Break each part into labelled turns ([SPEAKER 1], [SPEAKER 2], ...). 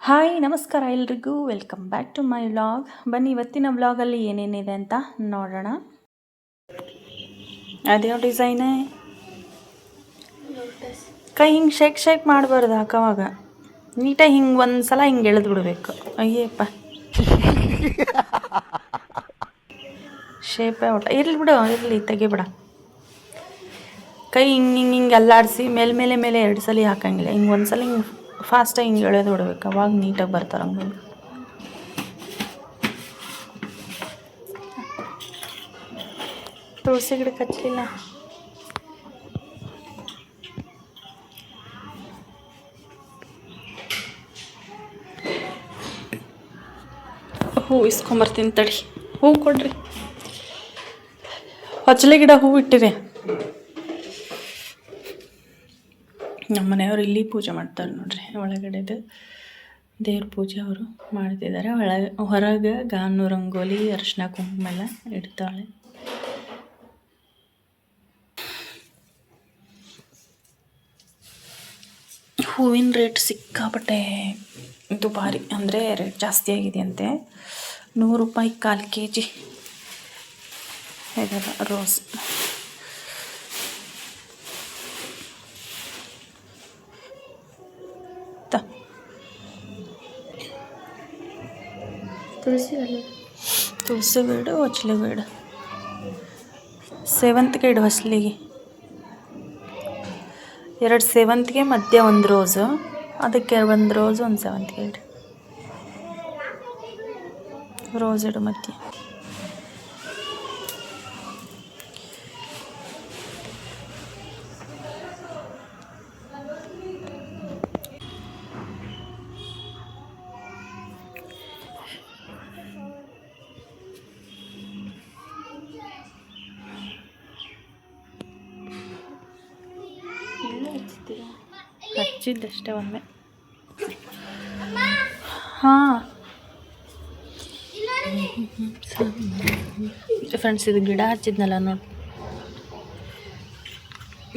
[SPEAKER 1] Hi ನಮಸ್ಕಾರ ಎಲ್ರಿಗೂ welcome back to my vlog. ಬನ್ನಿ ಇವತ್ತಿನ ವ್ಲಾಗಲ್ಲಿ ಏನೇನಿದೆ ಅಂತ ನೋಡೋಣ. ಅದ್ಯಾವ ಡಿಸೈನೇ ಕೈ ಹಿಂಗೆ ಶೇಕ್ ಮಾಡಬಾರ್ದು, ಹಾಕೋವಾಗ ನೀಟಾಗಿ ಹಿಂಗೆ ಒಂದು ಸಲ ಹಿಂಗೆ ಎಳೆದು ಬಿಡಬೇಕು. ಅಯ್ಯಪ್ಪ ಶೇಪೇ ಊಟ ಇರಲಿ ಬಿಡು, ಇರಲಿ ತೆಗಿಬಿಡ. ಕೈ ಹಿಂಗೆ ಅಲ್ಲಾಡಿಸಿ ಮೇಲೆ 2 ಸಲ ಹಾಕಂಗಿಲ್ಲ, ಹಿಂಗೆ ಒಂದು ಸಲ ಹಿಂಗೆ ಫಾಸ್ಟಾಗಿ ಹಿಂಗೆ ಎಳೆದು ಬಿಡ್ಬೇಕು, ಅವಾಗ ನೀಟಾಗಿ ಬರ್ತಾರೆ ಹಂಗೆ. ತುಳಸಿ ಗಿಡಕ್ಕೆ ಹಚ್ಚಲಿಲ್ಲ. ಹೂ ಇಸ್ಕೊಂಬರ್ತೀನಿ ತಡಿ. ಹೂ ಕೊಡ್ರಿ. ಹೊಚ್ಚಲೆ ಗಿಡ ಹೂ ಇಟ್ಟಿವೆ. ನಮ್ಮ ಮನೆಯವರು ಇಲ್ಲಿ ಪೂಜೆ ಮಾಡ್ತಾರೆ ನೋಡ್ರಿ. ಒಳಗಡೆದು ದೇವ್ರ ಪೂಜೆ ಅವರು ಮಾಡ್ತಿದ್ದಾರೆ. ಹೊರಗೆ ಗಾನು ರಂಗೋಲಿ ಅರಿಶಿನ ಕುಂಕುಮ ಎಲ್ಲ ಇಡ್ತಾಳೆ. ಹೂವಿನ ರೇಟ್ ಸಿಕ್ಕಾಪಟ್ಟೆ ದುಬಾರಿ, ಅಂದರೆ ರೇಟ್ ಜಾಸ್ತಿ ಆಗಿದೆಯಂತೆ. 100 ರೂಪಾಯಿ 1/4 kg ಇದೆಲ್ಲ ರೋಸ್. ತುಳಸಿ ಗಿಡ, ಹೊಚ್ಚಲೆ ಗಿಡ, ಸೇವಂತಿಗೆ ಇಡು ಹೊಸಲಿಗೆ. 2 ಸೇವಂತಿಗೆ ಮಧ್ಯೆ 1 ರೋಸು, ಅದಕ್ಕೆ 1 ರೋಸು 1 ಸೇವಂತಿಗೆ ಇಡು. ರೋಸ್ ಇಡು ಮಧ್ಯೆ. ಹಚ್ಚಿದ್ದಷ್ಟೇ ಒಮ್ಮೆ. ಹಾಂ ಫ್ರೆಂಡ್ಸ್, ಇದು ಗಿಡ ಹಚ್ಚಿದ್ನಲ್ಲ ನೋಡಿ,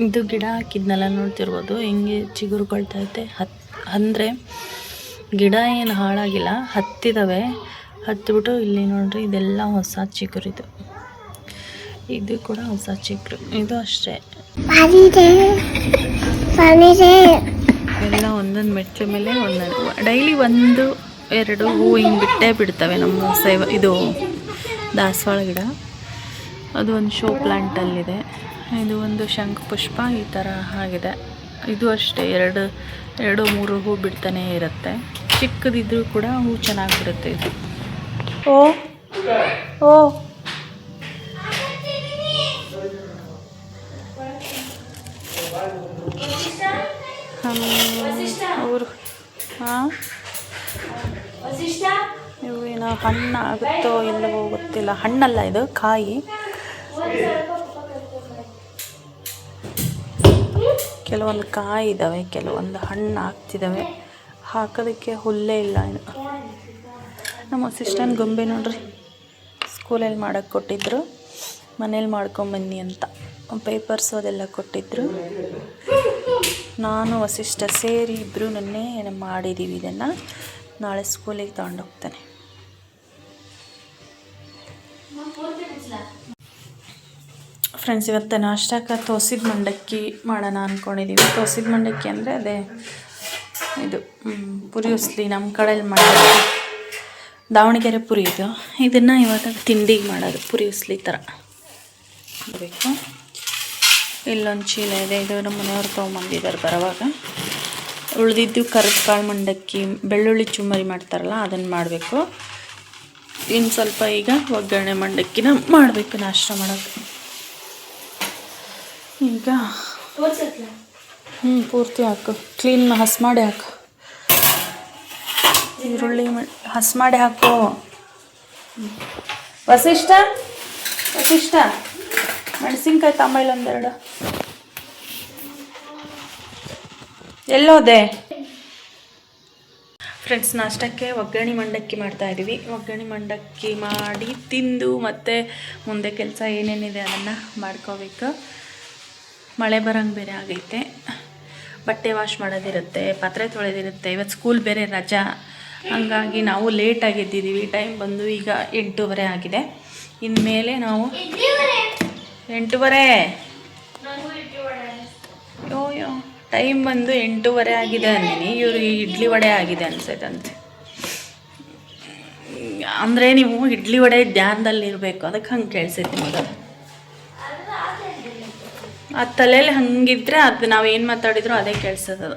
[SPEAKER 1] ಇದು ಗಿಡ ಹಾಕಿದ್ನಲ್ಲ ನೋಡ್ತಿರ್ಬೋದು, ಹಿಂಗೆ ಚಿಗುರುಕೊಳ್ತೈತೆ. ಅಂದರೆ ಗಿಡ ಏನು ಹಾಳಾಗಿಲ್ಲ, ಹತ್ತಿದ್ದಾವೆ. ಹತ್ತಿಬಿಟ್ಟು ಇಲ್ಲಿ ನೋಡ್ರಿ, ಇದೆಲ್ಲ ಹೊಸ ಚಿಗುರಿದು. ಇದು ಕೂಡ ಹೊಸ ಚಿಗುರು, ಇದು ಅಷ್ಟೇ. ಎಲ್ಲ ಒಂದೊಂದು ಮೆಟ್ಲ ಮೇಲೆ ಒಂದೊಂದು. ಡೈಲಿ 1-2 ಹೂ ಹಿಂಗೆ ಬಿಡ್ತವೆ ನಮ್ಮ ಇದು ದಾಸವಾಳ ಗಿಡ. ಅದು ಒಂದು ಶೋ ಪ್ಲ್ಯಾಂಟಲ್ಲಿದೆ. ಇದು ಒಂದು ಶಂಖ ಪುಷ್ಪ ಈ ಥರ ಆಗಿದೆ. ಇದು ಅಷ್ಟೇ 2-3 ಹೂ ಬಿಡ್ತಾನೆ ಇರುತ್ತೆ. ಚಿಕ್ಕದಿದ್ರೂ ಕೂಡ ಹೂ ಚೆನ್ನಾಗಿ ಬಿಡುತ್ತೆ ಇದು. ಓ ಅವರು ಹಾಂ, ಇವು ಏನೋ ಹಣ್ಣು ಆಗುತ್ತೋ ಇಲ್ಲವೋ ಗೊತ್ತಿಲ್ಲ. ಹಣ್ಣಲ್ಲ, ಇದು ಕಾಯಿ. ಕೆಲವೊಂದು ಕಾಯಿ ಇದ್ದಾವೆ, ಕೆಲವೊಂದು ಹಣ್ಣು ಆಗ್ತಿದ್ದಾವೆ. ಹಾಕೋದಕ್ಕೆ ಹುಲ್ಲೇ ಇಲ್ಲ ಇನ್ನು. ನಮ್ಮ ಅಸಿಸ್ಟೆಂಟ್ ಗೊಂಬೆ ನೋಡ್ರಿ, ಸ್ಕೂಲಲ್ಲಿ ಮಾಡೋಕ್ಕೆ ಕೊಟ್ಟಿದ್ರು, ಮನೇಲಿ ಮಾಡ್ಕೊಂಬನ್ನಿ ಅಂತ. ಪೇಪರ್ಸು ಅದೆಲ್ಲ ಕೊಟ್ಟಿದ್ರು. ನಾನು ವಸಿಷ್ಠ ಸೇರಿ ಇಬ್ಬರು ನೆನ್ನೆ ಮಾಡಿದ್ದೀವಿ. ಇದನ್ನು ನಾಳೆ ಸ್ಕೂಲಿಗೆ ತಗೊಂಡೋಗ್ತಾನೆ. ಫ್ರೆಂಡ್ಸ್, ಇವತ್ತು ನಾಷ್ಟಕ್ಕೆ ತೋಸಿದ ಮಂಡಕ್ಕಿ ಮಾಡೋಣ ಅಂದ್ಕೊಂಡಿದ್ದೀವಿ. ತೋಸಿದ ಮಂಡಕ್ಕಿ ಅಂದರೆ ಅದೇ ಇದು ಪುರಿ ಉಸ್ಲಿ, ನಮ್ಮ ಕಡೆಯಲ್ಲಿ ಮಾಡೋದು ದಾವಣಗೆರೆ ಪುರಿ. ಇದನ್ನು ಇವಾಗ ತಿಂಡಿಗೆ ಮಾಡೋದು, ಪುರಿ ಉಸ್ಲಿ ಥರ ಬೇಕು. ಇಲ್ಲೊಂದು ಚೀಲ ಇದೆ, ಇದು ನಮ್ಮ ಮನೆಯವ್ರು ತೊಗೊಂಬಂದಿದ್ದಾರೆ ಬರೋವಾಗ. ಉಳಿದಿದ್ದು ಕರಿದ ಕಾಳು ಮಂಡಕ್ಕಿ, ಬೆಳ್ಳುಳ್ಳಿ ಚುಮ್ಮರಿ ಮಾಡ್ತಾರಲ್ಲ ಅದನ್ನು ಮಾಡಬೇಕು. ಇನ್ನು ಸ್ವಲ್ಪ ಈಗ ಒಗ್ಗರಣೆ ಮಂಡಕ್ಕಿನ ಮಾಡಬೇಕು ನಾಷ್ಟ ಮಾಡೋಕ್ಕೆ. ಈಗ ಪೂರ್ತಿ ಹಾಕು, ಕ್ಲೀನ್ ಹಸ್ ಮಾಡಿ ಹಾಕು. ಈರುಳ್ಳಿ ಹಸ್ ಮಾಡಿ ಹಾಕು. ವಸಿಷ್ಠ ಮೆಣಸಿನ್ಕಾಯಿ ತಾಂಬೈಲ್ 1-2. ಎಲ್ಲೋದೆ ಫ್ರೆಂಡ್ಸ್? ನಾಷ್ಟಕ್ಕೆ ಒಗ್ಗರಣೆ ಮಂಡಕ್ಕಿ ಮಾಡ್ತಾಯಿದ್ದೀವಿ. ಒಗ್ಗರಣೆ ಮಂಡಕ್ಕಿ ಮಾಡಿ ತಿಂದು ಮತ್ತೆ ಮುಂದೆ ಕೆಲಸ ಏನೇನಿದೆ ಅದನ್ನು ಮಾಡ್ಕೋಬೇಕು. ಮಳೆ ಬರೋಂಗೆ ಬೇರೆ ಆಗೈತೆ. ಬಟ್ಟೆ ವಾಶ್ ಮಾಡೋದಿರುತ್ತೆ, ಪಾತ್ರೆ ತೊಳೆದಿರುತ್ತೆ. ಇವತ್ತು ಸ್ಕೂಲ್ ಬೇರೆ ರಜಾ, ಹಾಗಾಗಿ ನಾವು ಲೇಟಾಗಿ ಎದ್ದಿದ್ದೀವಿ. ಟೈಮ್ ಬಂದು ಈಗ 8:30 ಆಗಿದೆ. ಇನ್ಮೇಲೆ ನಾವು 8:30 ಯೋ ಟೈಮ್ ಬಂದು 8:30 ಆಗಿದೆ ಅಂದಿನಿ. ಇವ್ರಿಗೆ ಇಡ್ಲಿ ವಡೆ ಆಗಿದೆ ಅನ್ಸೈತಂತೆ. ಅಂದರೆ ನೀವು ಇಡ್ಲಿ ವಡೆ ಧ್ಯಾನದಲ್ಲಿರಬೇಕು, ಅದಕ್ಕೆ ಹಂಗೆ ಕೇಳಿಸೈತಿ ನಿಮಗೆ. ಆ ತಲೆಯಲ್ಲಿ ಹಂಗಿದ್ರೆ ಅದು ನಾವು ಏನು ಮಾತಾಡಿದ್ರು ಅದೇ ಕೇಳಿಸೋದು.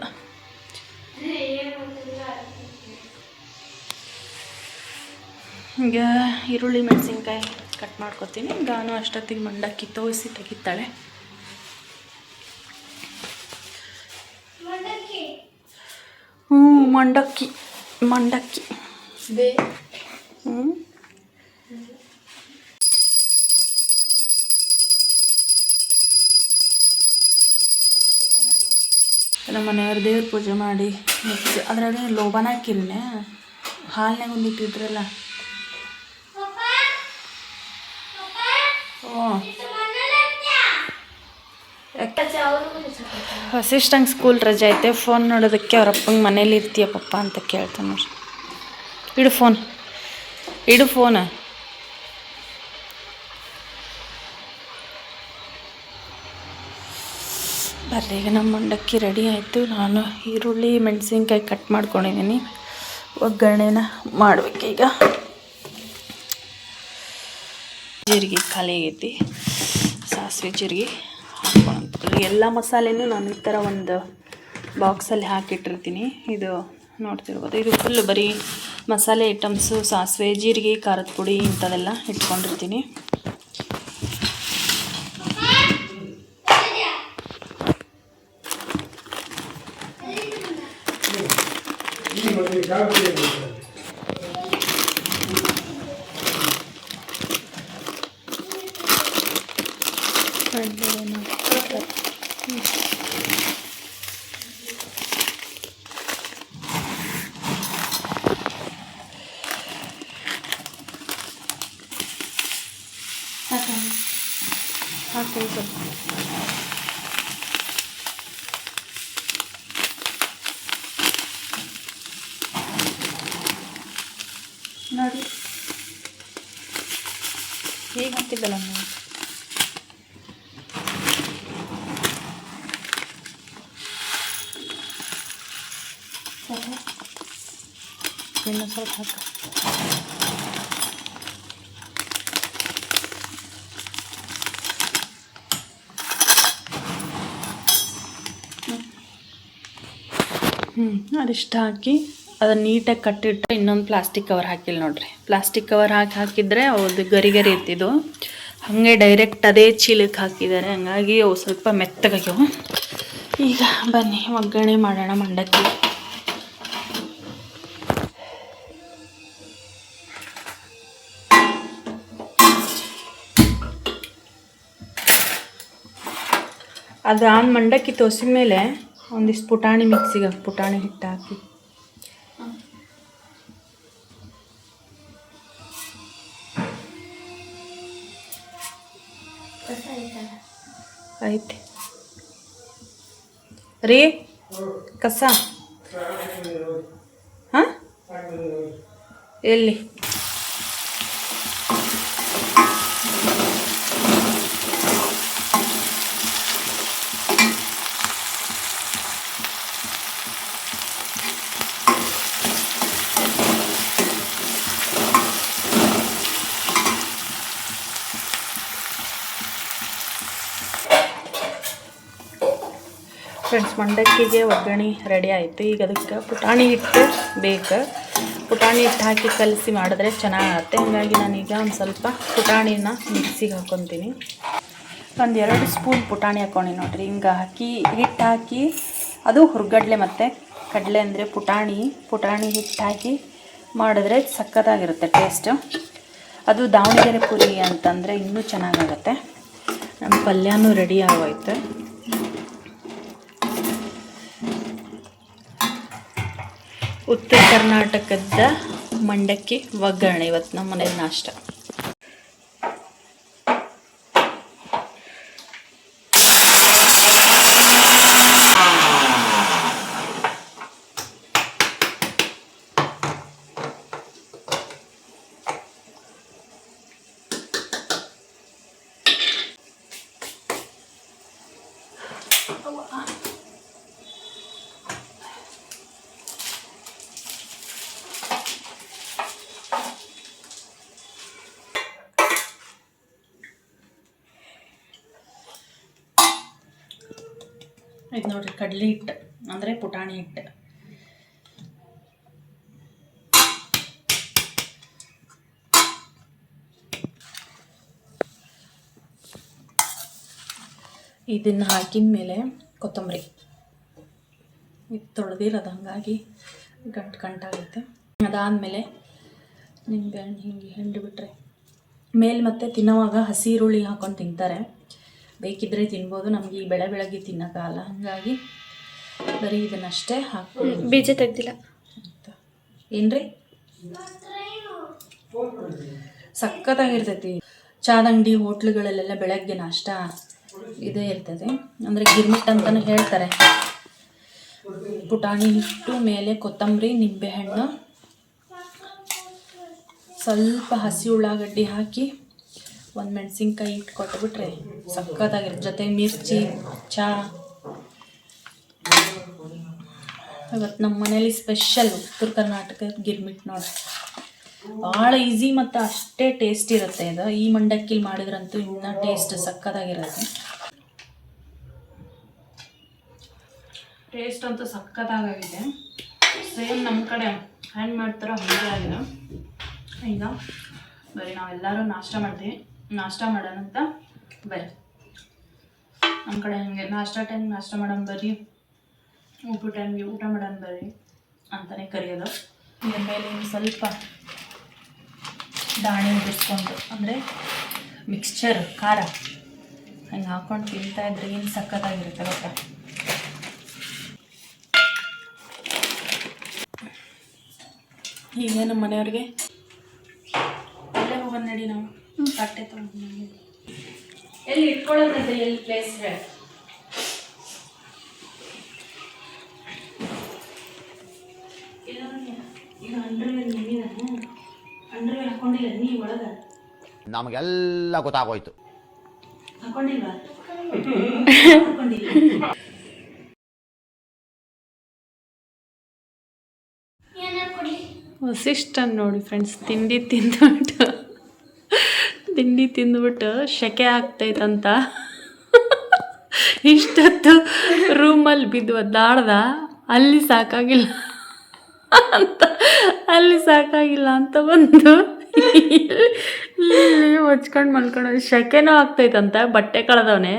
[SPEAKER 1] ಈಗ ಈರುಳ್ಳಿ ಮೆಣಸಿನ್ಕಾಯಿ ಕಟ್ ಮಾಡ್ಕೊತೀನಿ. ಗಾನು ಅಷ್ಟೊತ್ತಿಗೆ ಮಂಡಕ್ಕಿ ತೋರಿಸಿ ತೆಗಿತಾಳೆ. ಮಂಡಕ್ಕಿ ನಮ್ಮ ಮನೆಯವ್ರ ದೇವ್ರ ಪೂಜೆ ಮಾಡಿ ನೆಕ್ಸ್ಟ್ ಅದರಲ್ಲಿ ಲೋಬಾನ ಹಾಕಿರಿನೆ ಹಾಲ್ನಾಗ ಒಂದಿಟ್ಟಿದ್ರಲ್ಲ. ವಸಿಷ್ಠಂಗೆ ಸ್ಕೂಲ್ ರಜೆ ಐತೆ. ಫೋನ್ ನೋಡೋದಕ್ಕೆ ಅವ್ರ ಅಪ್ಪಂಗೆ ಮನೇಲಿ ಇರ್ತೀಯ ಪಪ್ಪ ಅಂತ ಕೇಳ್ತಾನೆ ನೋಡ್ರಿ. ಇಡು ಫೋನ್. ಬರ್ರಿ, ಈಗ ನಮ್ಮ ಮಂಡಕ್ಕಿ ರೆಡಿ ಆಯಿತು. ನಾನು ಈರುಳ್ಳಿ ಮೆಣಸಿನ್ಕಾಯಿ ಕಟ್ ಮಾಡ್ಕೊಂಡಿದ್ದೀನಿ. ಒಗ್ಗರಣೆನ ಮಾಡ್ಬೇಕೀಗ. ಜೀರಿಗೆ ಖಾಲಿ ಆಗೈತಿ. ಸಾಸಿವೆ ಜೀರಿಗೆ ಹಾಕ್ಕೊಂಡು ಎಲ್ಲ ಮಸಾಲೆನೂ ನಾನು ಈ ಥರ ಒಂದು ಬಾಕ್ಸಲ್ಲಿ ಹಾಕಿಟ್ಟಿರ್ತೀನಿ. ಇದು ನೋಡ್ತಿರ್ಬೋದು, ಇದು ಫುಲ್ ಬರೀ ಮಸಾಲೆ ಐಟಮ್ಸು, ಸಾಸಿವೆ ಜೀರಿಗೆ ಖಾರದ ಪುಡಿ ಇಂಥದೆಲ್ಲ ಇಟ್ಕೊಂಡಿರ್ತೀನಿ. ನೋಡಿ ಹೇಗೆ ಹಾಕಿದ್ದಲ್ಲ ನಾವು. ಇನ್ನು ಸ್ವಲ್ಪ ಹಾಕ. ಅದಿಷ್ಟು ಹಾಕಿ ಅದನ್ನು ನೀಟಾಗಿ ಕಟ್ಟಿಟ್ಟು ಇನ್ನೊಂದು ಪ್ಲಾಸ್ಟಿಕ್ ಕವರ್ ಹಾಕಿಲ್ಲ ನೋಡ್ರಿ. ಪ್ಲಾಸ್ಟಿಕ್ ಕವರ್ ಹಾಕಿದ್ರೆ ಅವ್ರದ್ದು ಗರಿ ಇರ್ತಿದ್ದು, ಹಾಗೆ ಡೈರೆಕ್ಟ್ ಅದೇ ಚೀಲಕ್ಕೆ ಹಾಕಿದ್ದಾರೆ. ಹಂಗಾಗಿ ಅವು ಸ್ವಲ್ಪ ಮೆತ್ತಗಾಗ್ಯವು. ಈಗ ಬನ್ನಿ ಒಗ್ಗರಣೆ ಮಾಡೋಣ ಮಂಡಕ್ಕಿ. ಅದು ಮಂಡಕ್ಕಿ ತೋಸಿದ ಮೇಲೆ ಒಂದಿಷ್ಟು ಪುಟಾಣಿ ಮಿಕ್ಸಿಗೆ ಪುಟಾಣಿ ಹಿಟ್ಟು ಹಾಕಿ ಐತೆ ರೀ ಕಸ. ಹಾಂ ಎಲ್ಲಿ? ಫ್ರೆಂಡ್ಸ್, ಮಂಡಕ್ಕಿಗೆ ಒಗ್ಗರಣೆ ರೆಡಿ ಆಯಿತು. ಈಗ ಅದಕ್ಕೆ ಪುಟಾಣಿ ಹಿಟ್ಟು ಬೇಕು. ಪುಟಾಣಿ ಹಿಟ್ಟು ಹಾಕಿ ಕಲಸಿ ಮಾಡಿದ್ರೆ ಚೆನ್ನಾಗತ್ತೆ. ಹಾಗಾಗಿ ನಾನೀಗ ಒಂದು ಸ್ವಲ್ಪ ಪುಟಾಣಿನ ಮಿಕ್ಸಿಗೆ ಹಾಕ್ಕೊತೀನಿ. ಒಂದು 2 ಸ್ಪೂನ್ ಪುಟಾಣಿ ಹಾಕ್ಕೊಂಡು ನೋಡಿರಿ. ಹಿಂಗೆ ಹಾಕಿ ಹಿಟ್ಟು ಹಾಕಿ, ಅದು ಹುರ್ಗಡ್ಲೆ ಮತ್ತು ಕಡಲೆ ಅಂದರೆ ಪುಟಾಣಿ ಹಿಟ್ಟು ಹಾಕಿ ಮಾಡಿದ್ರೆ ಸಕ್ಕತ್ತಾಗಿರುತ್ತೆ ಟೇಸ್ಟು. ಅದು ದಾವಣಗೆರೆ ಪುರಿ ಅಂತಂದರೆ ಇನ್ನೂ ಚೆನ್ನಾಗಾಗತ್ತೆ. ನಮ್ಮ ಪಲ್ಯನೂ ರೆಡಿ ಆಗೋಯ್ತು. ಉತ್ತರ ಕರ್ನಾಟಕದ ಮಂಡಕ್ಕಿ ಒಗ್ಗರಣೆ ಇವತ್ತು ನಮ್ಮ ಮನೇಲಿ ನಾಷ್ಟ. ಇದು ನೋಡ್ರಿ ಕಡಲೆ ಹಿಟ್ಟು ಅಂದರೆ ಪುಟಾಣಿ ಹಿಟ್ಟು. ಇದನ್ನು ಹಾಕಿದ ಮೇಲೆ ಕೊತ್ತಂಬರಿ ಇದು ತೊಳೆದಿರೋದು, ಹಾಗಾಗಿ ಗಂಟಾಗುತ್ತೆ. ಅದಾದಮೇಲೆ ನಿಂಬೆಹಣ್ಣು ಹಿಂಗೆ ಹಿಂಡಿಬಿಟ್ರೆ ಮೇಲೆ ಮತ್ತೆ ತಿನ್ನೋವಾಗ ಹಸಿ ಈರುಳ್ಳಿ ಹಾಕ್ಕೊಂಡು ತಿಂತಾರೆ. ಬೇಕಿದ್ದರೆ ತಿನ್ಬೋದು, ನಮಗೆ ಈ ಬೆಳಗ್ಗೆ ತಿನ್ನೋಕ್ಕಾಗಲ್ಲ, ಹಾಗಾಗಿ ಬರೀ ಇದನ್ನಷ್ಟೇ ಹಾಕ್ಬೋದು.
[SPEAKER 2] ಬೀಜ ತೆಗ್ದಿಲ್ಲ
[SPEAKER 1] ಅಂತ ಏನ್ರಿ ಸಖತ್ತಾಗಿರ್ತೈತಿ. ಚಾದ ಅಂಗಡಿ ಹೋಟ್ಲುಗಳಲ್ಲೆಲ್ಲ ಬೆಳಗ್ಗೆ ನಾಷ್ಟ ಇದೇ ಇರ್ತದೆ, ಅಂದರೆ ಗಿರ್ಮಿಟ್ ಅಂತಲೂ ಹೇಳ್ತಾರೆ. ಪುಟಾಣಿ ಹಿಟ್ಟು ಮೇಲೆ ಕೊತ್ತಂಬರಿ, ನಿಂಬೆಹಣ್ಣು, ಸ್ವಲ್ಪ ಹಸಿ ಉಳ್ಳಾಗಡ್ಡಿ ಹಾಕಿ ಒಂದು ಮೆಣಸಿನ್ಕಾಯಿ ಇಟ್ಟು ಕೊಟ್ಬಿಟ್ರೆ ಸಖತ್ತಾಗಿರುತ್ತೆ. ಜೊತೆ ಮಿರ್ಚಿ, ಚಾ. ಇವತ್ತು ನಮ್ಮ ಮನೇಲಿ ಸ್ಪೆಷಲ್ ಉತ್ತರ ಕರ್ನಾಟಕದ ಗಿರ್ಮಿಟ್ ನೋಡ್ರಿ. ಭಾಳ ಈಸಿ ಮತ್ತು ಅಷ್ಟೇ ಟೇಸ್ಟ್ ಇರುತ್ತೆ ಇದು. ಈ ಮಂಡಕ್ಕಿಲಿ ಮಾಡಿದ್ರಂತೂ ಇನ್ನೂ ಟೇಸ್ಟ್ ಸಖತ್ತಾಗಿರುತ್ತೆ. ಟೇಸ್ಟ್ ಅಂತೂ ಸಖತ್ತಾಗಿದೆ. ಸೇಮ್ ನಮ್ಮ ಕಡೆ ಹ್ಯಾಂಡ್ ಮಾಡ್ತಾರೋ ಹಾಗೆ ಆಗಿದೆ. ಈಗ ಬರೀ ನಾವೆಲ್ಲರೂ ನಾಷ್ಟ ಮಾಡ್ತೀವಿ, ನಾಷ್ಟ ಮಾಡೋಣ ಅಂತ ಬರ್ರಿ. ನಮ್ಮ ಕಡೆ ಹಂಗೆ ನಾಷ್ಟ ಟೈಮ್ ನಾಷ್ಟ ಮಾಡೋಣ ಬರ್ರಿ, ಊಟ ಟೈಮ್ಗೆ ಊಟ ಮಾಡೋಣ ಬರ್ರಿ ಅಂತಲೇ ಕರೆಯೋದು. ಇದ್ರ ಮೇಲೆ ಸ್ವಲ್ಪ ದಾಣಿ ಉದಿಸ್ಕೊಂಡು, ಅಂದರೆ ಮಿಕ್ಸ್ಚರ್ ಖಾರ ಹಂಗೆ ಹಾಕ್ಕೊಂಡು ತಿಂತಾಯಿದ್ರೆ ಏನು ಸಖತ್ತಾಗಿರುತ್ತೆ ಗೊತ್ತಾ. ಹೀಗೆ ನಮ್ಮ ಮನೆಯವ್ರಿಗೆ ಅಲ್ಲೇ ಹೋಗೋಣ ನಡಿ, ನಾವು ತಟ್ಟೆ ತೊಗೊಂಡು ಎಲ್ಲಿ ಇಟ್ಕೊಳ್ಳೋದಂತೆ, ಎಲ್ಲಿ ಪ್ಲೇಸ್ ಹೇಳಿ. ಈಗ ಅಂಡ್ರವೇರ್ ಹಾಕೊಂಡಿಲ್ಲ ನೀ ಒಳಗೆ?
[SPEAKER 3] ನಮಗೆಲ್ಲ ಗೊತ್ತಾಗೋಯ್ತು.
[SPEAKER 1] ಹಾಕೊಂಡಿಲ್ವಾ? ವಸಿಷ್ಠನ್ ನೋಡಿ ಫ್ರೆಂಡ್ಸ್, ತಿಂಡಿ ತಿಂದ್ಬಿಟ್ಟು ಶೆಕೆ ಆಗ್ತೈತಂತ ಇಷ್ಟೊತ್ತು ರೂಮಲ್ಲಿ ಬಿದ್ದು ಒದ್ದಾಡ್ದ. ಅಲ್ಲಿ ಸಾಕಾಗಿಲ್ಲ ಅಂತ ಬಂದು ಇಲ್ಲಿ ಹೊಚ್ಕೊಂಡು ಮಲ್ಕೊಂಡು ಶೆಕೆನೂ ಆಗ್ತೈತಂತ. ಬಟ್ಟೆ ಕಳೆದವನೆ,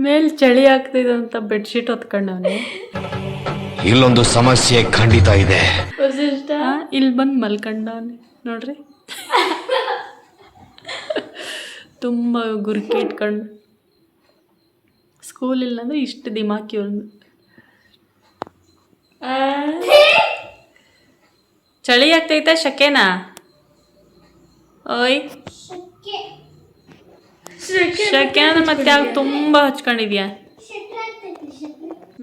[SPEAKER 1] ಮೇಲೆ ಚಳಿ ಆಗ್ತೈತಂತ ಬೆಡ್ಶೀಟ್ ಹೊತ್ಕೊಂಡವನೆ.
[SPEAKER 3] ಇಲ್ಲೊಂದು ಸಮಸ್ಯೆ ಖಂಡಿತ ಇದೆ.
[SPEAKER 1] ವಸಿಷ್ಠ ಇಲ್ಲಿ ಬಂದು ಮಲ್ಕೊಂಡವನೆ ನೋಡ್ರಿ, ತುಂಬ ಗುರುಕಿ ಇಟ್ಕೊಂಡು. ಸ್ಕೂಲ್ ಇಲ್ಲಂದ್ರೆ ಇಷ್ಟು ದಿಮಾಕಿ ಒಂದು. ಚಳಿ ಆಗ್ತೈತ ಶೆಕೆನಾ? ಓಯ್ ಶೆಕೆ ಅಂದ್ರೆ ಮತ್ತೆ ಯಾಕೆ ತುಂಬ ಹಚ್ಕೊಂಡಿದ್ಯಾ?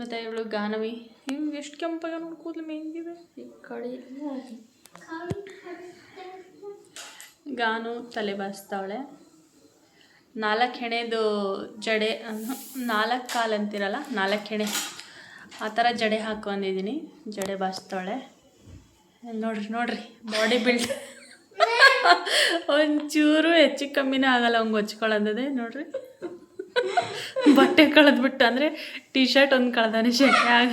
[SPEAKER 1] ಮತ್ತೆ ಇವಳು ಗಾನವಿ ಹಿಂಗೆ ಎಷ್ಟು ಕೆಂಪಾಗ ನೋಡಿ ಕೂದಲು ಮೇಂಗಿದೆ ಈ ಕಡೆ. ಗಾನು ತಲೆ ಬಾಚ್ತಾವಳೆ. 4 ಹೆಣೆದು ಜಡೆ, 4 ಕಾಲು ಅಂತಿರಲ್ಲ, 4 ಹೆಣೆ ಆ ಥರ ಜಡೆ ಹಾಕೊಂಡಿದ್ದೀನಿ. ಜಡೆ ಬಾಚ್ತಾವಳೆ ನೋಡ್ರಿ ಬಾಡಿ ಬಿಲ್ಡ್. ಒಂಚೂರು ಹೆಚ್ಚು ಕಮ್ಮಿನೇ ಆಗಲ್ಲ ಹಂಗೆ ಹೊಚ್ಕೊಳ್ಳೋದೇ ನೋಡ್ರಿ. ಬಟ್ಟೆ ಕಳೆದ್ಬಿಟ್ಟು, ಅಂದರೆ ಟೀ ಶರ್ಟ್ ಒಂದು ಕಳೆದಾನೆ, ಶೆಕೆ ಆಗ.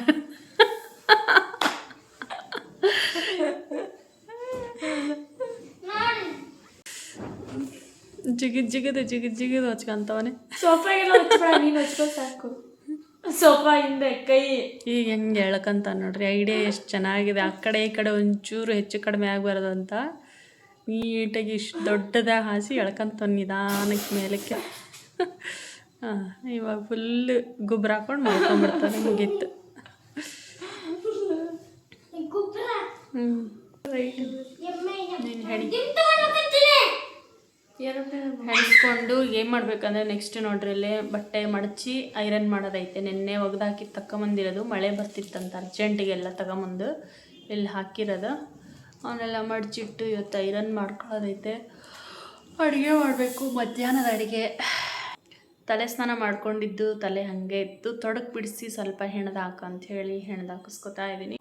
[SPEAKER 1] ಜಿಗಿದ್ ಹೊಚ್ಕೊಂತವನೆ.
[SPEAKER 2] ಸೋಫಾಗೆಲ್ಲ ಹೊಚ್ಬೇಡ, ನೀನು ಹೊಚ್ಕೊ ಸಾಕು. ಸೋಫಾ ಹಿಂದೆ ಕೈ
[SPEAKER 1] ಈಗ ಹೆಂಗೆ ಹೇಳ್ಕಂತ ನೋಡ್ರಿ. ಐಡಿಯಾ ಎಷ್ಟು ಚೆನ್ನಾಗಿದೆ. ಆ ಕಡೆ ಈ ಕಡೆ ಒಂಚೂರು ಹೆಚ್ಚು ಕಡಿಮೆ ಆಗಬಾರ್ದು ಅಂತ ನೀಟಾಗಿ ಇಷ್ಟು ದೊಡ್ಡದಾಗಿ ಹಾಸಿ ಎಳ್ಕೊಂತ ನಿಧಾನಕ್ಕೆ ಮೇಲಕ್ಕೆ. ಹಾಂ, ಇವಾಗ ಫುಲ್ಲು ಗೊಬ್ಬರ ಹಾಕೊಂಡು ಮಾಡ್ಕೊಂಡ್ಬಿಡ್ತಾನೆ, ಮುಗೀತು. ನೀನು ಹೆಣಿಸ್ಕೊಂಡು ಏನು ಮಾಡ್ಬೇಕಂದ್ರೆ ನೆಕ್ಸ್ಟ್ ನೋಡ್ರಿ, ಅಲ್ಲೇ ಬಟ್ಟೆ ಮಡಚಿ ಐರನ್ ಮಾಡೋದೈತೆ. ನೆನ್ನೆ ಒಗ್ದಾಕಿ ತಗೊಂಬಂದಿರೋದು, ಮಳೆ ಬರ್ತಿತ್ತಂತ ಅರ್ಜೆಂಟಿಗೆಲ್ಲ ತಗೊಂಬಂದು ಇಲ್ಲಿ ಹಾಕಿರೋದು. ಅವನ್ನೆಲ್ಲ ಮಡಚಿಟ್ಟು ಇವತ್ತು ಐರನ್ ಮಾಡ್ಕೊಳ್ಳೋದೈತೆ. ಅಡುಗೆ ಮಾಡಬೇಕು, ಮಧ್ಯಾಹ್ನದ ಅಡುಗೆ. ತಲೆ ಸ್ನಾನ ಮಾಡ್ಕೊಂಡಿದ್ದು ತಲೆ ಹಾಗೆ ಇತ್ತು. ತೊಡಕು ಬಿಡಿಸಿ ಸ್ವಲ್ಪ ಹೆಣ್ದಾಕ ಅಂಥೇಳಿ ಹೆಣ್ದಾಕಿಸ್ಕೊತಾ ಇದ್ದೀನಿ.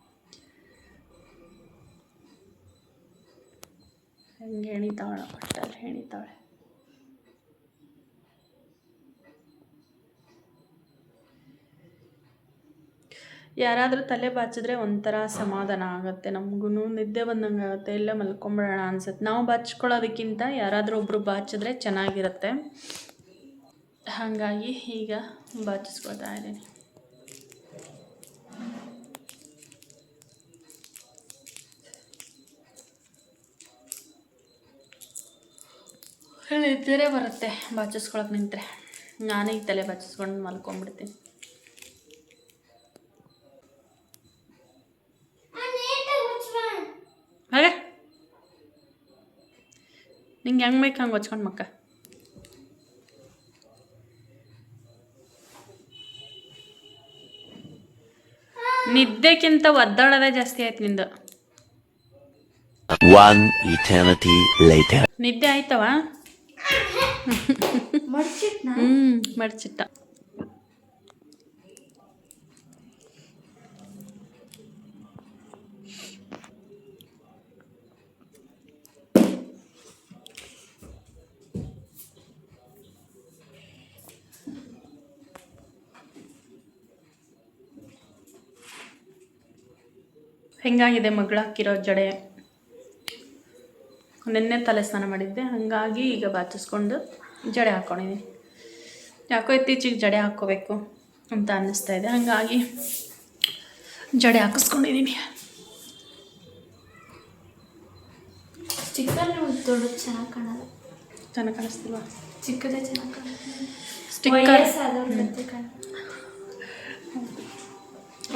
[SPEAKER 1] ಹೆಂಗೆ ಹೆಣಿತಾಳೆ ಒಟ್ಟಲ್ಲಿ ಹೆಣಿತಾಳೆ. ಯಾರಾದರೂ ತಲೆ ಬಾಚಿದ್ರೆ ಒಂಥರ ಸಮಾಧಾನ ಆಗುತ್ತೆ, ನಮಗೂ ನಿದ್ದೆ ಬಂದಂಗೆ ಆಗುತ್ತೆ, ಎಲ್ಲ ಮಲ್ಕೊಂಬಿಡೋಣ ಅನ್ಸುತ್ತೆ. ನಾವು ಬಾಚ್ಕೊಳ್ಳೋದಕ್ಕಿಂತ ಯಾರಾದರೂ ಒಬ್ಬರು ಬಾಚಿದ್ರೆ ಚೆನ್ನಾಗಿರುತ್ತೆ. ಹಾಗಾಗಿ ಈಗ ಬಾಚಿಸ್ಕೊತಾ ಇದ್ದೀನಿ. ನಿದ್ದೆ ಬರುತ್ತೆ ಬಾಚಿಸ್ಕೊಳಕ್ಕೆ ನಿಂತರೆ. ನಾನೇ ಈ ತಲೆ ಬಾಚಿಸ್ಕೊಂಡು ಮಲ್ಕೊಂಡ್ಬಿಡ್ತೀನಿ. ಹಾಗೆ ನಿಂಗೆ ಹೆಂಗೆ ಬೇಕು ಹಂಗೆ ಹೊಚ್ಕೊಂಡು ಮಕ್ಕ. ನಿದ್ದೆಕ್ಕಿಂತ ಒದ್ದಾಡೋದೇ ಜಾಸ್ತಿ ಆಯ್ತು ನಿಂದು. ನಿದ್ದೆ ಆಯ್ತವ? ಮಡ್ಚಿಟ್ಟ. ಹೆಂಗಾಗಿದೆ ಮಗಳು ಹಾಕಿರೋ ಜಡೆ. ನೆನ್ನೆ ತಲೆ ಸ್ನಾನ ಮಾಡಿದ್ದೆ, ಹಾಗಾಗಿ ಈಗ ಬಾಚಿಸ್ಕೊಂಡು ಜಡೆ ಹಾಕ್ಕೊಂಡಿದ್ದೀನಿ. ಯಾಕೋ ಇತ್ತೀಚೆಗೆ ಜಡೆ ಹಾಕ್ಕೋಬೇಕು ಅಂತ ಅನ್ನಿಸ್ತಾ ಇದೆ, ಹಾಗಾಗಿ ಜಡೆ ಹಾಕಿಸ್ಕೊಂಡಿದ್ದೀನಿ.
[SPEAKER 2] ಸ್ಟಿಕ್ಕರ್ ದೊಡ್ಡದು ಚೆನ್ನಾಗಿ ಕಾಣಲ್ಲ.
[SPEAKER 1] ಚೆನ್ನಾಗಿ ಕಾಣಿಸ್ತಿಲ್ವಾ?
[SPEAKER 2] ಚಿಕ್ಕದೇ ಚೆನ್ನಾಗಿ ಕಾಣುತ್ತೆ.
[SPEAKER 1] ಸ್ಟಿಕ್ಕರ್
[SPEAKER 2] ವಯಸ್ಸಾದವ್ರ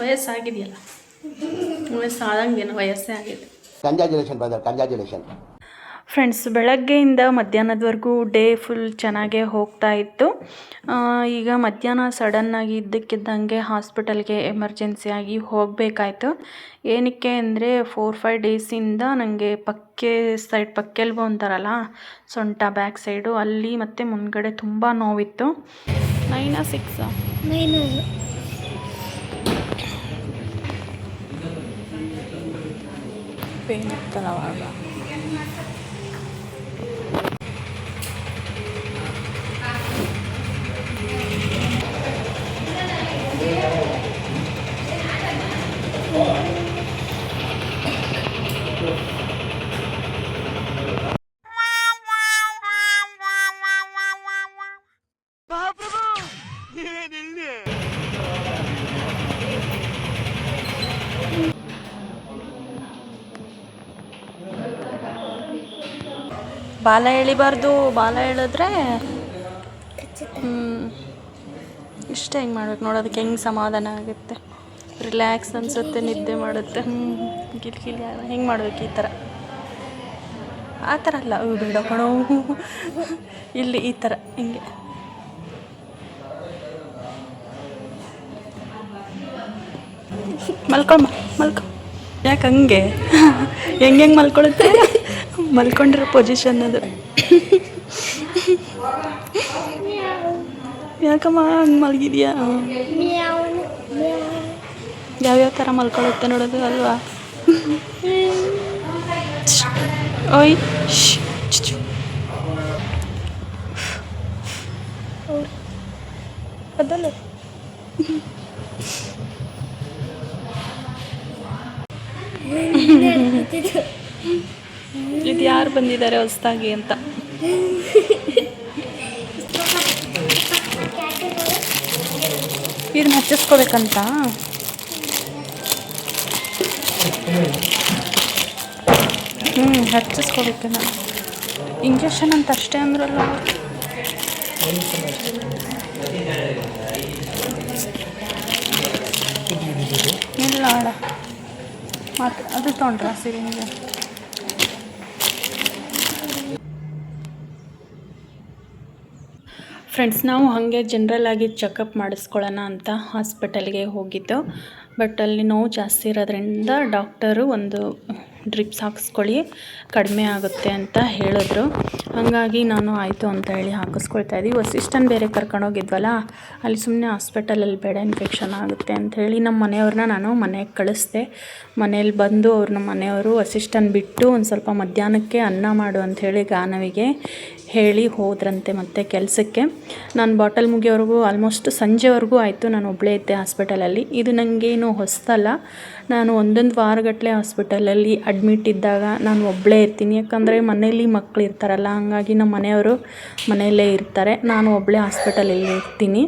[SPEAKER 1] ವಯಸ್ಸಾಗಿದೆಯಲ್ಲ, ವಯಸ್ಸಾದಂಗೇನು ವಯಸ್ಸೇ ಆಗಿದೆ.
[SPEAKER 3] Congratulation brother, congratulation.
[SPEAKER 1] ಫ್ರೆಂಡ್ಸ್, ಬೆಳಗ್ಗೆಯಿಂದ ಮಧ್ಯಾಹ್ನದವರೆಗೂ ಡೇ ಫುಲ್ ಚೆನ್ನಾಗೇ ಹೋಗ್ತಾ ಇತ್ತು. ಈಗ ಮಧ್ಯಾಹ್ನ ಸಡನ್ನಾಗಿ ಇದ್ದಕ್ಕಿದ್ದಂಗೆ ಹಾಸ್ಪಿಟಲ್ಗೆ ಎಮರ್ಜೆನ್ಸಿಯಾಗಿ ಹೋಗಬೇಕಾಯ್ತು. ಏನಕ್ಕೆ ಅಂದರೆ 4-5 ಡೇಸಿಂದ ನನಗೆ ಪಕ್ಕೆಲ್ಬೋ ಅಂತಾರಲ್ಲ, ಸೊಂಟ ಬ್ಯಾಕ್ ಸೈಡು ಅಲ್ಲಿ ಮತ್ತು ಮುಂದ್ಗಡೆ ತುಂಬ ನೋವಿತ್ತು. 9 ಪೇನ್ ಇತ್ತಲ್ಲ ಅವಾಗ. ಬಾಲ ಎಳಿಬಾರ್ದು, ಬಾಲ ಎಳೆದ್ರೆ ಇಷ್ಟ ಹೆಂಗೆ ಮಾಡ್ಬೇಕು ನೋಡೋದಕ್ಕೆ ಹೆಂಗೆ ಸಮಾಧಾನ ಆಗುತ್ತೆ, ರಿಲ್ಯಾಕ್ಸ್ ಅನಿಸುತ್ತೆ, ನಿದ್ದೆ ಮಾಡುತ್ತೆ. ಗಿಲಿ ಹೆಂಗೆ ಮಾಡ್ಬೇಕು ಈ ಥರ, ಆ ಥರ ಅಲ್ಲ, ಬೇಡ ಕಣೋ, ಇಲ್ಲಿ ಈ ಥರ ಹಿಂಗೆ. ಮಲ್ಕೊ ಯಾಕೆ ಹಂಗೆ ಹೆಂಗೆ ಮಲ್ಕೊಳುತ್ತೆ, ಮಲ್ಕೊಂಡಿರೋ ಪೊಸಿಷನ್ ಅದು. ಯಾಕಮ್ಮ ಹಂಗೆ ಮಲಗಿದ್ಯಾ? ಯಾವ್ಯಾವ ಥರ ಮಲ್ಕೊಳುತ್ತೆ ನೋಡೋದು ಅಲ್ವಾ? ಓಯ್ ಅದಲ್ಲ, ಇದು ಯಾರು ಬಂದಿದ್ದಾರೆ ಹೊಸ್ದಾಗಿ ಅಂತ. ಇದನ್ನ ಹಚ್ಚಿಸ್ಕೋಬೇಕಂತ. ಹಚ್ಚಿಸ್ಕೋಬೇಕನ್ನ ಇಂಜೆಕ್ಷನ್ ಅಂತ ಅಷ್ಟೇ ಅಂದ್ರಲ್ಲ. ಇಲ್ಲ ಆಡ ಮತ್ತು ಅದು ತೊಗೊಂಡ್ರ ಸಿರಿಂಜ್. ಫ್ರೆಂಡ್ಸ್, ನಾವು ಹಾಗೆ ಜನರಲ್ಲಾಗಿ ಚೆಕಪ್ ಮಾಡಿಸ್ಕೊಳ್ಳೋಣ ಅಂತ ಹಾಸ್ಪಿಟಲ್ಗೆ ಹೋಗಿದ್ದು. ಬಟ್ ಅಲ್ಲಿ ನೋವು ಜಾಸ್ತಿ ಇರೋದ್ರಿಂದ ಡಾಕ್ಟರು ಒಂದು ಡ್ರಿಪ್ಸ್ ಹಾಕಿಸ್ಕೊಳ್ಳಿ ಕಡಿಮೆ ಆಗುತ್ತೆ ಅಂತ ಹೇಳಿದ್ರು. ಹಾಗಾಗಿ ನಾನು ಆಯಿತು ಅಂತ ಹೇಳಿ ಹಾಕಿಸ್ಕೊಳ್ತಾ ಇದ್ದೀವಿ. ವಸಿಷ್ಠನ ಬೇರೆ ಕರ್ಕೊಂಡೋಗಿದ್ವಲ್ಲ, ಅಲ್ಲಿ ಸುಮ್ಮನೆ ಹಾಸ್ಪಿಟಲಲ್ಲಿ ಬೇಡ ಇನ್ಫೆಕ್ಷನ್ ಆಗುತ್ತೆ ಅಂಥೇಳಿ ನಮ್ಮ ಮನೆಯವ್ರನ್ನ ನಾನು ಮನೆಗೆ ಕಳಿಸ್ದೆ. ಮನೇಲಿ ಬಂದು ನಮ್ಮ ಮನೆಯವರು ವಸಿಷ್ಠನ ಬಿಟ್ಟು ಒಂದು ಸ್ವಲ್ಪ ಮಧ್ಯಾಹ್ನಕ್ಕೆ ಅನ್ನ ಮಾಡು ಅಂಥೇಳಿ ಗಾನವಿಗೆ ಹೇಳಿ ಹೋದ್ರಂತೆ ಮತ್ತೆ ಕೆಲಸಕ್ಕೆ. ನಾನು ಬಾಟಲ್ ಮುಗಿಯೋವರೆಗೂ ಆಲ್ಮೋಸ್ಟ್ ಸಂಜೆವರೆಗೂ ಆಯಿತು. ನಾನು ಒಬ್ಬಳೇ ಇದ್ದೆ ಹಾಸ್ಪಿಟಲಲ್ಲಿ. ಇದು ನನಗೇನು ಹೊಸತಲ್ಲ. ನಾನು ಒಂದೊಂದು ವಾರಗಟ್ಟಲೆ ಹಾಸ್ಪಿಟಲಲ್ಲಿ ಅಡ್ಮಿಟ್ ಇದ್ದಾಗ ನಾನು ಒಬ್ಬಳೇ ಇರ್ತೀನಿ. ಯಾಕಂದರೆ ಮನೇಲಿ ಮಕ್ಕಳು ಇರ್ತಾರಲ್ಲ, ಹಾಗಾಗಿ ನಮ್ಮ ಮನೆಯವರು ಮನೆಯಲ್ಲೇ ಇರ್ತಾರೆ. ನಾನು ಒಬ್ಬಳೇ ಹಾಸ್ಪಿಟಲಲ್ಲಿ ಇರ್ತೀನಿ.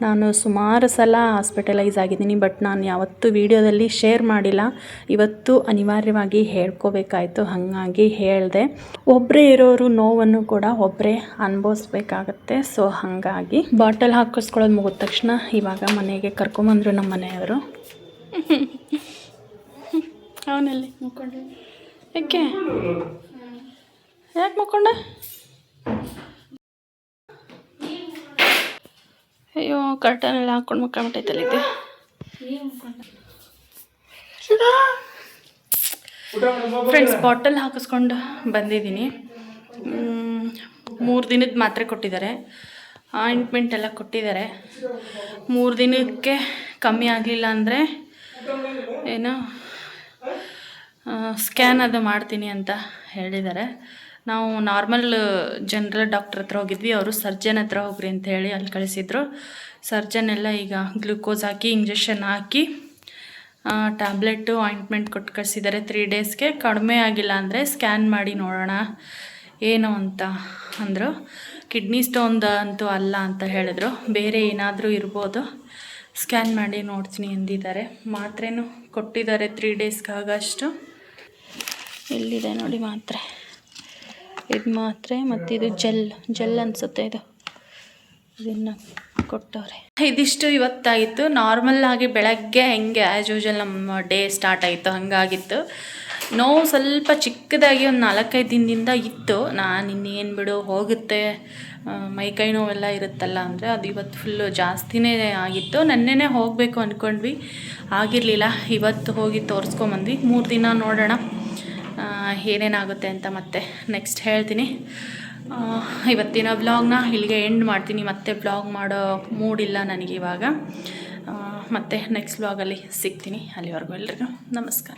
[SPEAKER 1] ನಾನು ಸುಮಾರು ಸಲ ಹಾಸ್ಪಿಟಲೈಸ್ ಆಗಿದ್ದೀನಿ, ಬಟ್ ನಾನು ಯಾವತ್ತೂ ವೀಡಿಯೋದಲ್ಲಿ ಶೇರ್ ಮಾಡಿಲ್ಲ. ಇವತ್ತು ಅನಿವಾರ್ಯವಾಗಿ ಹೇಳ್ಕೋಬೇಕಾಯ್ತು, ಹಾಗಾಗಿ ಹೇಳಿದೆ. ಒಬ್ಬರೇ ಇರೋರು ನೋವನ್ನು ಕೂಡ ಒಬ್ಬರೇ ಅನುಭವಿಸ್ಬೇಕಾಗತ್ತೆ. ಸೊ ಹಾಗಾಗಿ ಬಾಟಲ್ ಹಾಕಿಸ್ಕೊಳ್ಳೋದು ಮುಗಿದ ತಕ್ಷಣ ಇವಾಗ ಮನೆಗೆ ಕರ್ಕೊಂಬಂದರು ನಮ್ಮ ಮನೆಯವರು. ಅವನಲ್ಲಿ ಮುಕ್ಕೊಂಡೆ. ಯಾಕೆ ಮುಕ್ಕೊಂಡೆ? ಅಯ್ಯೋ, ಕರ್ಟನೆಲ್ಲ ಹಾಕ್ಕೊಂಡು ಮುಕ್ಕೊಂಬಿಟ್ಟೈತಲ್ಲಿದ್ದೆ. ಫ್ರೆಂಡ್ಸ್, ಬಾಟಲ್ ಹಾಕಿಸ್ಕೊಂಡು ಬಂದಿದ್ದೀನಿ. 3 ದಿನದ ಮಾತ್ರೆ ಕೊಟ್ಟಿದ್ದಾರೆ, ಆಯಿಂಟ್ಮೆಂಟ್ ಎಲ್ಲ ಕೊಟ್ಟಿದ್ದಾರೆ. 3 ದಿನಕ್ಕೆ ಕಮ್ಮಿ ಆಗಲಿಲ್ಲ ಅಂದರೆ ಏನು ಸ್ಕ್ಯಾನ್ ಅದು ಮಾಡ್ತೀನಿ ಅಂತ ಹೇಳಿದ್ದಾರೆ. ನಾವು ನಾರ್ಮಲ್ ಜನರಲ್ ಡಾಕ್ಟ್ರ್ ಹತ್ರ ಹೋಗಿದ್ವಿ. ಅವರು ಸರ್ಜನ್ ಹತ್ರ ಹೋಗ್ರಿ ಅಂತ ಹೇಳಿ ಅಲ್ಲಿ ಕಳಿಸಿದ್ರು. ಸರ್ಜನ್ ಎಲ್ಲ ಈಗ ಗ್ಲೂಕೋಸ್ ಹಾಕಿ ಇಂಜೆಕ್ಷನ್ ಹಾಕಿ ಟ್ಯಾಬ್ಲೆಟು ಆಯಿಂಟ್ಮೆಂಟ್ ಕೊಟ್ಟು ಕಳಿಸಿದ್ದಾರೆ 3 ಡೇಸ್ಗೆ. ಕಡಿಮೆ ಆಗಿಲ್ಲ ಅಂದರೆ ಸ್ಕ್ಯಾನ್ ಮಾಡಿ ನೋಡೋಣ ಏನು ಅಂತ ಅಂದರು. ಕಿಡ್ನಿ ಸ್ಟೋನ್ ಅಂತೂ ಅಲ್ಲ ಅಂತ ಹೇಳಿದ್ರು, ಬೇರೆ ಏನಾದರೂ ಇರ್ಬೋದು, ಸ್ಕ್ಯಾನ್ ಮಾಡಿ ನೋಡ್ತೀನಿ ಎಂದಿದ್ದಾರೆ. ಮಾತ್ರೆನೂ ಕೊಟ್ಟಿದ್ದಾರೆ 3 ಡೇಸ್ಗಾಗಷ್ಟು. ಎಲ್ಲಿದೆ ನೋಡಿ ಮಾತ್ರೆ, ಇದು ಮಾತ್ರೆ ಮತ್ತು ಇದು ಜೆಲ್ ಅನಿಸುತ್ತೆ. ಇದನ್ನು ಕೊಟ್ಟವ್ರೆ. ಇದಿಷ್ಟು ಇವತ್ತಾಗಿತ್ತು. ನಾರ್ಮಲ್ಲಾಗಿ ಬೆಳಗ್ಗೆ ಹೆಂಗೆ ಆ್ಯಸ್ ಯೂಶಲ್ ನಮ್ಮ ಡೇ ಸ್ಟಾರ್ಟ್ ಆಯಿತು ಹಾಗಾಗಿತ್ತು. ನೋವು ಸ್ವಲ್ಪ ಚಿಕ್ಕದಾಗಿ ಒಂದು 4-5 ದಿನದಿಂದ ಇತ್ತು. ನಾನು ಇನ್ನೇನು ಬಿಡು ಹೋಗುತ್ತೆ, ಮೈಕೈ ನೋವೆಲ್ಲ ಇರುತ್ತಲ್ಲ ಅಂದರೆ ಅದು ಇವತ್ತು ಫುಲ್ಲು ಜಾಸ್ತಿನೇ ಆಗಿತ್ತು. ನೆನ್ನೆನೇ ಹೋಗಬೇಕು ಅಂದ್ಕೊಂಡ್ವಿ, ಆಗಿರಲಿಲ್ಲ. ಇವತ್ತು ಹೋಗಿ ತೋರಿಸ್ಕೊಂಬಂದ್ವಿ. 3 ದಿನ ನೋಡೋಣ ಏನೇನಾಗುತ್ತೆ ಅಂತ ಮತ್ತೆ ನೆಕ್ಸ್ಟ್ ಹೇಳ್ತೀನಿ. ಇವತ್ತಿನ ವ್ಲಾಗ್ನ ಇಲ್ಲಿಗೆ ಎಂಡ್ ಮಾಡ್ತೀನಿ. ಮತ್ತೆ ವ್ಲಾಗ್ ಮಾಡೋ ಮೂಡಿಲ್ಲ ನನಗಿವಾಗ. ಮತ್ತೆ ನೆಕ್ಸ್ಟ್ ವ್ಲಾಗಲ್ಲಿ ಸಿಗ್ತೀನಿ. ಅಲ್ಲಿವರೆಗೂ ಎಲ್ರಿಗೂ ನಮಸ್ಕಾರ.